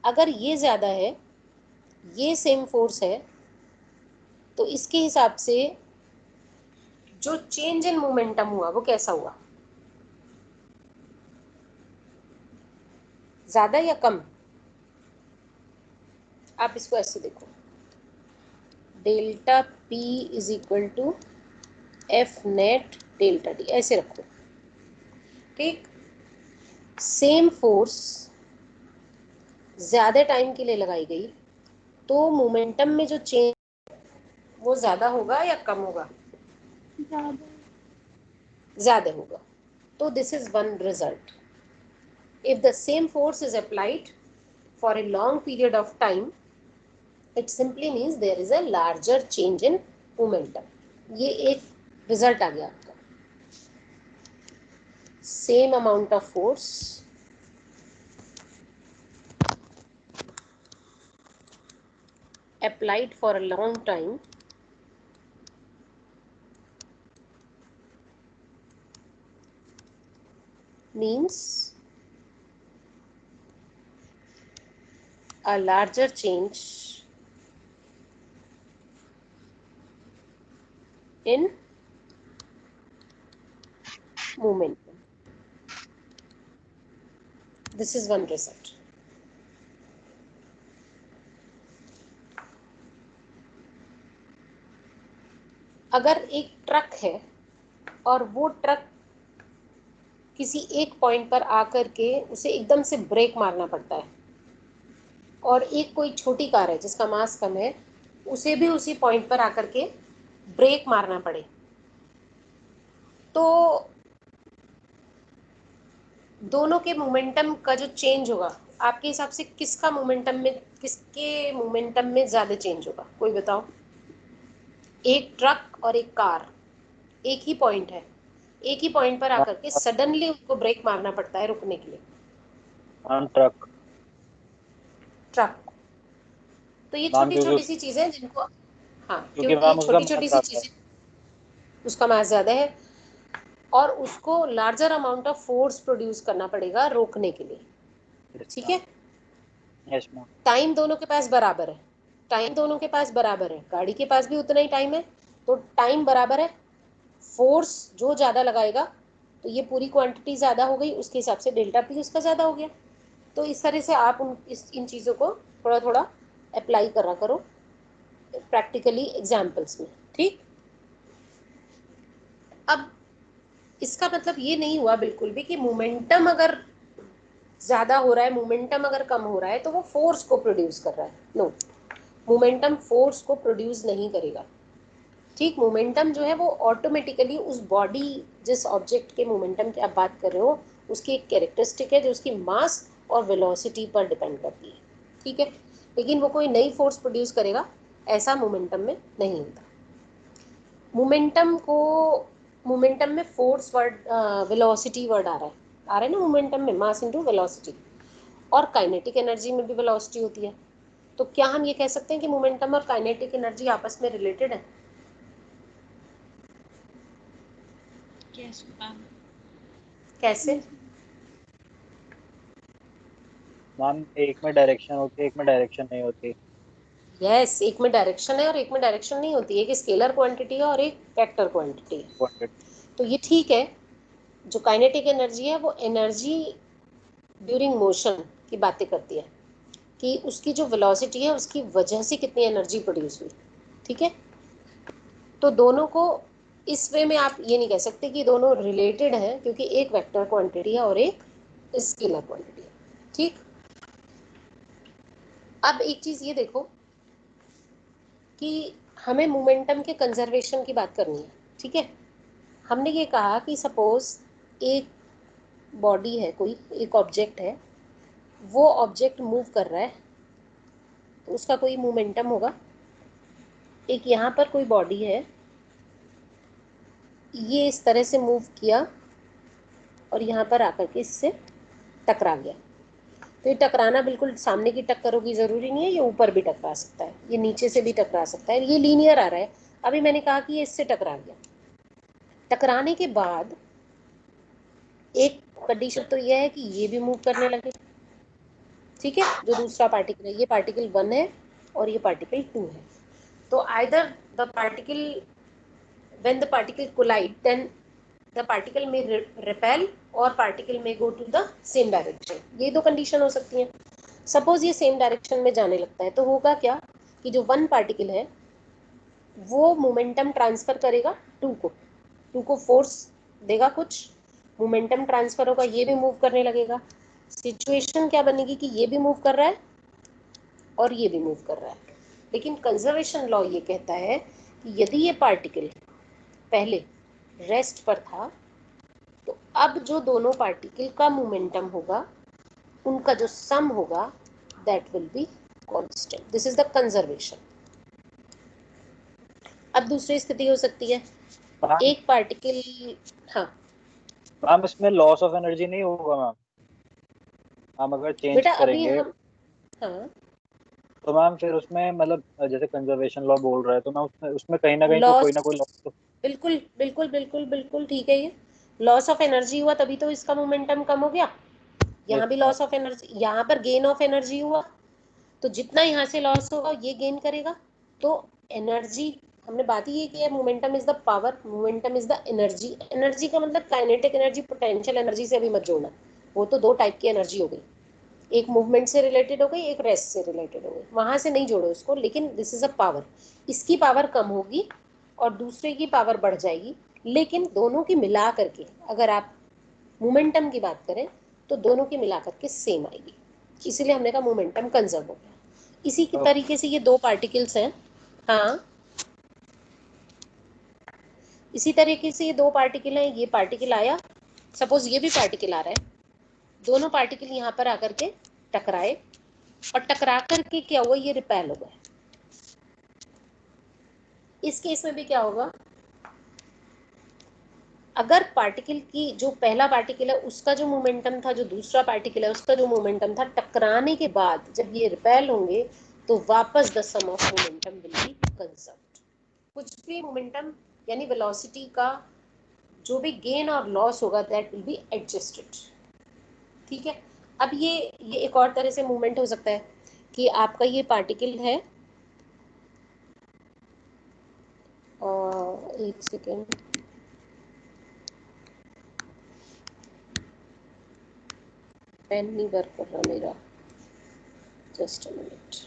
अगर ये ज़्यादा है, ये सेम फोर्स है, तो इसके हिसाब से जो चेंज इन मोमेंटम हुआ वो कैसा हुआ, ज़्यादा या कम। आप इसको ऐसे देखो, delta P is equal to F net delta T, ऐसे रखो। ठीक, सेम फोर्स ज़्यादा टाइम के लिए लगाई गई तो मोमेंटम में जो चेंज वो ज़्यादा होगा या कम होगा, ज़्यादा होगा। तो this is one result. If the same force is applied for a long period of time, it simply means there is a larger change in momentum. ये एक रिजल्ट आ गया आपका। Same amount of force applied for a long time means a larger change in momentum. This is one result. अगर एक truck है और वो truck किसी एक पॉइंट पर आकर के उसे एकदम से ब्रेक मारना पड़ता है, और एक कोई छोटी कार है जिसका मास कम है, उसे भी उसी पॉइंट पर आकर के ब्रेक मारना पड़े, तो दोनों के मोमेंटम का जो चेंज होगा आपके हिसाब से किसके मोमेंटम में ज्यादा चेंज होगा, कोई बताओ। एक ट्रक और एक कार, एक ही पॉइंट है, एक ही पॉइंट पर आकर के सडनली उनको ब्रेक मारना पड़ता है रुकने के लिए। Ma'am truck. ट्रक। तो ये मैम छोटी क्योंकि छोटी सी चीजें जिनको, हाँ क्योंकि क्योंकि मैम उसका छोटी मास छोटी सी ज्यादा है। चीजें, उसका मास ज्यादा है और उसको larger amount of force produce करना पड़ेगा रोकने के लिए। ठीक है, यस मैम। टाइम दोनों के पास बराबर है, टाइम दोनों के पास बराबर है, गाड़ी के पास भी उतना ही टाइम है, तो टाइम बराबर है, फोर्स जो ज्यादा लगाएगा तो ये पूरी क्वांटिटी ज्यादा हो गई, उसके हिसाब से डेल्टा पी उसका ज्यादा हो गया। तो इस तरह से आप इन चीजों को थोड़ा थोड़ा अप्लाई करा करो प्रैक्टिकली एग्जाम्पल्स में। ठीक, अब इसका मतलब ये नहीं हुआ बिल्कुल भी कि मोमेंटम अगर ज्यादा हो रहा है, मोमेंटम अगर कम हो रहा है तो वो फोर्स को प्रोड्यूस कर रहा है। नो, मोमेंटम फोर्स को प्रोड्यूस नहीं करेगा। ठीक, मोमेंटम जो है वो ऑटोमेटिकली उस बॉडी, जिस ऑब्जेक्ट के मोमेंटम की आप बात कर रहे हो, उसकी एक कैरेक्टरिस्टिक है जो उसकी मास और वेलोसिटी पर डिपेंड करती है। ठीक है, लेकिन वो कोई नई फोर्स प्रोड्यूस करेगा ऐसा मोमेंटम में नहीं होता। मोमेंटम में फोर्स वर्ड, वेलोसिटी वर्ड आ रहा है ना मोमेंटम में, मास इनटू वेलोसिटी। और काइनेटिक एनर्जी में भी वेलोसिटी होती है। तो क्या हम ये कह सकते हैं कि मोमेंटम और काइनेटिक एनर्जी आपस में रिलेटेड है? Yes ma'am. कैसे? मैम एक में डायरेक्शन होती है, एक में डायरेक्शन नहीं होती। यस, एक में डायरेक्शन है और एक में डायरेक्शन नहीं होती। एक स्केलर क्वांटिटी है और एक वेक्टर क्वांटिटी है। तो ये ठीक है, जो काइनेटिक एनर्जी है वो एनर्जी ड्यूरिंग मोशन की बातें करती है कि उसकी जो वेलोसिटी है उसकी वजह से कितनी एनर्जी प्रोड्यूस हुई। ठीक है, तो दोनों को इस वे में आप ये नहीं कह सकते कि दोनों रिलेटेड हैं, क्योंकि एक वेक्टर क्वांटिटी है और एक स्केलर क्वांटिटी है। ठीक, अब एक चीज ये देखो कि हमें मोमेंटम के कंजर्वेशन की बात करनी है। ठीक है, हमने ये कहा कि सपोज एक बॉडी है, कोई एक ऑब्जेक्ट है, वो ऑब्जेक्ट मूव कर रहा है तो उसका कोई मोमेंटम होगा। एक यहाँ पर कोई बॉडी है, ये इस तरह से मूव किया और यहाँ पर आकर के इससे टकरा गया। तो ये टकराना बिल्कुल सामने की टक्कर होगी ज़रूरी नहीं है, ये ऊपर भी टकरा सकता है, ये नीचे से भी टकरा सकता है, ये लीनियर आ रहा है। अभी मैंने कहा कि ये इससे टकरा गया, टकराने के बाद एक कंडीशन तो यह है कि ये भी मूव करने लगे। ठीक है, जो दूसरा पार्टिकल है, ये पार्टिकल 1 है और ये पार्टिकल 2 है। तो either the particle, when the particle collide, then the particle may repel or particle may go to the same direction। ये दो कंडीशन हो सकती हैं। सपोज ये सेम डायरेक्शन में जाने लगता है तो होगा क्या कि जो 1 पार्टिकल है वो मोमेंटम ट्रांसफर करेगा 2 को, 2 को फोर्स देगा, कुछ मोमेंटम ट्रांसफर होगा, ये भी मूव करने लगेगा। सिचुएशन क्या बनेगी कि ये भी मूव कर रहा है और ये भी मूव कर रहा है। लेकिन कंजर्वेशन लॉ ये कहता है कि यदि ये पार्टिकल पहले रेस्ट पर था तो अब जो दोनों पार्टिकल का मोमेंटम होगा उनका जो सम होगा that will be constant. This is the conservation. अब दूसरी स्थिति हो सकती है, एक पार्टिकल, हाँ मैम इसमें लॉस ऑफ एनर्जी नहीं होगा मैम, हम अगर चेंज बेटा अभी करेंगे हम, हाँ तो मैम फिर उसमें मतलब जैसे कंजर्वेशन लॉ बोल रहा है तो मैम उसमें उसमें कहीं ना कहीं तो कोई लॉस, ना कोई लॉस तो। बिल्कुल बिल्कुल बिल्कुल बिल्कुल ठीक है। ये लॉस ऑफ एनर्जी हुआ तभी तो इसका मोमेंटम कम हो गया। यहाँ भी लॉस ऑफ एनर्जी, यहाँ पर गेन ऑफ एनर्जी हुआ, तो जितना यहाँ से लॉस होगा ये गेन करेगा। तो एनर्जी, हमने बात ही ये की है, momentum is the power, momentum is the energy. Energy का मतलब काइनेटिक एनर्जी पोटेंशियल एनर्जी से अभी मत जोड़ना, वो तो दो टाइप की एनर्जी हो गई, एक मूवमेंट से रिलेटेड हो गई, एक रेस्ट से रिलेटेड हो गई, वहां से नहीं जोड़ो उसको। लेकिन दिस इज अ पावर, इसकी पावर कम होगी और दूसरे की पावर बढ़ जाएगी, लेकिन दोनों की मिला करके अगर आप मोमेंटम की बात करें तो दोनों की मिला करके सेम आएगी। इसीलिए हमने कहा मोमेंटम कंजर्व हो गया। इसी की तरीके से ये दो पार्टिकल्स हैं, हाँ इसी तरीके से ये दो पार्टिकल हैं, ये पार्टिकल आया, सपोज ये भी पार्टिकल आ रहा है, दोनों पार्टिकल यहाँ पर आकर के टकराए और टकरा करके क्या हुआ, ये रिपेल हो गया। इस केस में भी क्या होगा, अगर पार्टिकल की जो पहला पार्टिकल है उसका जो मोमेंटम था, जो दूसरा पार्टिकल है उसका जो मोमेंटम था, टकराने के बाद जब ये रिपेल होंगे तो वापस the sum of momentum will be conserved. कुछ भी मोमेंटम यानी वेलोसिटी का जो भी गेन और लॉस होगा दैट विल बी एडजस्टेड। ठीक है, अब ये एक और तरह से मूवमेंट हो सकता है कि आपका ये पार्टिकल है, और एक सेकेंड, पेन नहीं वर्क कर रहा मेरा, जस्ट अ मिनट।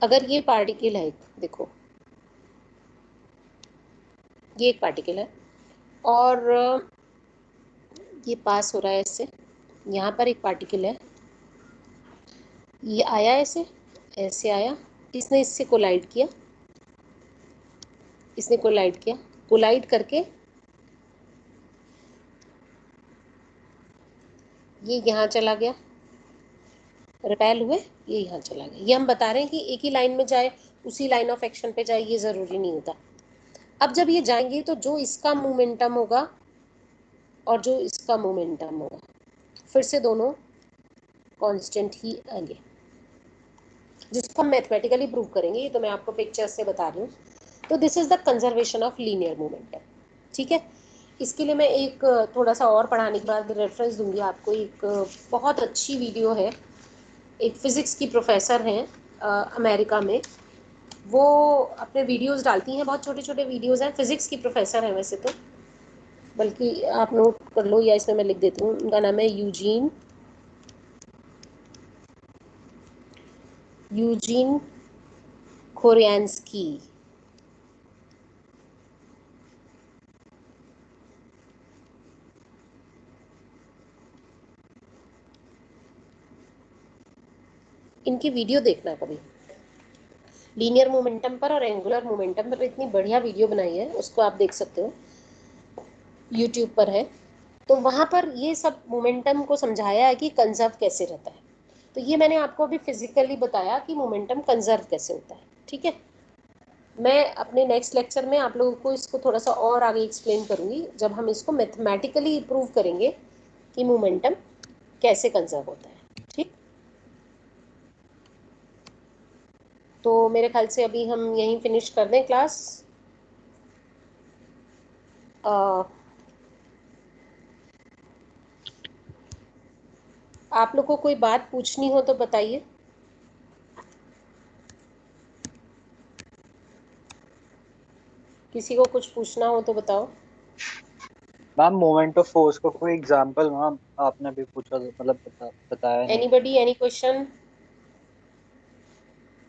अगर ये पार्टिकल है, देखो ये एक पार्टिकल है और ये पास हो रहा है इससे, यहाँ पर एक पार्टिकल है, ये आया ऐसे, ऐसे आया, इसने इससे कोलाइड किया, इसने कोलाइड किया, कोलाइड करके ये यहाँ चला गया, रिपेल हुए, ये यहाँ चला गया। ये हम बता रहे हैं कि एक ही लाइन में जाए, उसी लाइन ऑफ एक्शन पे जाए, ये ज़रूरी नहीं होता। अब जब ये जाएंगे तो जो इसका मोमेंटम होगा और जो इसका मोमेंटम होगा, फिर से दोनों कांस्टेंट ही आएंगे, जिसको हम मैथमेटिकली प्रूव करेंगे। ये तो मैं आपको पिक्चर से बता रही हूँ। तो this is the conservation of linear momentum. ठीक है, इसके लिए मैं एक थोड़ा सा और पढ़ाने के बाद रेफरेंस दूंगी आपको। एक बहुत अच्छी वीडियो है, एक फिजिक्स की प्रोफेसर हैं अमेरिका में, वो अपने वीडियोस डालती हैं, बहुत छोटे छोटे वीडियोस हैं, फिजिक्स की प्रोफेसर हैं वैसे तो, बल्कि आप नोट कर लो या इसमें मैं लिख देती हूँ। उनका नाम है यूजीन खोरियान्स्की। इनकी वीडियो देखना कभी, लीनियर मोमेंटम पर और एंगुलर मोमेंटम पर इतनी बढ़िया वीडियो बनाई है, उसको आप देख सकते हो, यूट्यूब पर है। तो वहाँ पर ये सब मोमेंटम को समझाया है कि कंजर्व कैसे रहता है। तो ये मैंने आपको अभी फिजिकली बताया कि मोमेंटम कंजर्व कैसे होता है। ठीक है, मैं अपने नेक्स्ट लेक्चर में आप लोगों को इसको थोड़ा सा और आगे एक्सप्लेन करूँगी, जब हम इसको मैथमेटिकली प्रूव करेंगे कि मोमेंटम कैसे कंजर्व होता है। ठीक, तो मेरे ख्याल से अभी हम यहीं फिनिश कर दें क्लास। आप लोग को कोई बात पूछनी हो तो बताइए। किसी को कुछ पूछना हो तो बताओ। मैम मोमेंट ऑफ फोर्स का कोई एग्जांपल मैम आपने भी पूछा, मतलब बताया नहीं। Anybody, any question?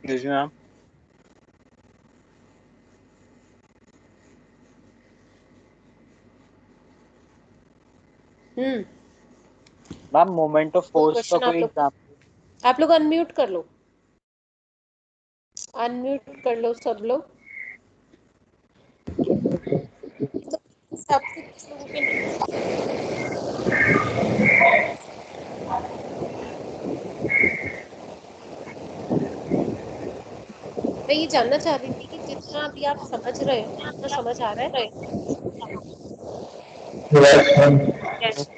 जी मैम। मैम मोमेंट ऑफ कोई फोर्स का क्वेश्चन? कोई आप लोग, एग्जांपल। आप लोग अनम्यूट कर लो, अनम्यूट कर लो सब लोग। सबसे कुछ लोगों के मैं ये जानना चाह रही थी कि जितना अभी आप समझ रहे हो, उतना समझ आ रहा है? Yes, ma'am. Yes.